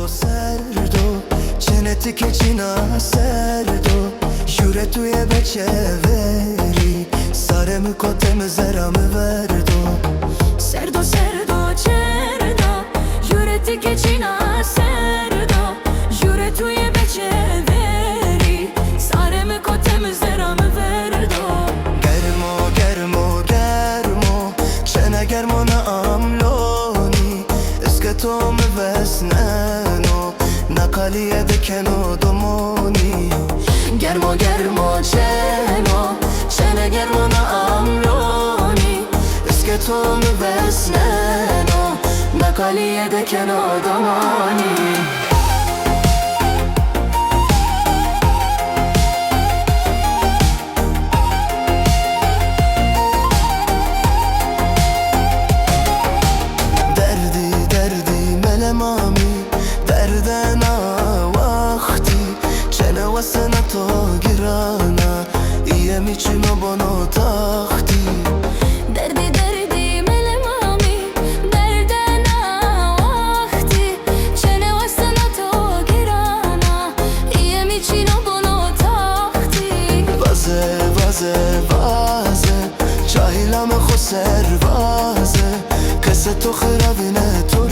سردو چنتی که چینا سردو جوره توی بچه وری سرم کتم زرم وردو سردو چردو جورتی که چینا سردو جوره توی بچه وری سرم کتم زرم وردو گرمو چنه گرمو ناملونی اسکتو مبسننو نقالیه دکنو دومونی گرمو چنه گرمو ناملونی اسکتو مبسننو نقالیه دکنو دومونی واسنا تو گرانا ایه میچینو بانو تاختی دردی ملمامی دردنا وقتی چنه واسنا تو گرانا ایه میچینو بانو تاختی وازه چاهیلم خو سر وازه قصه تو خرابینه تو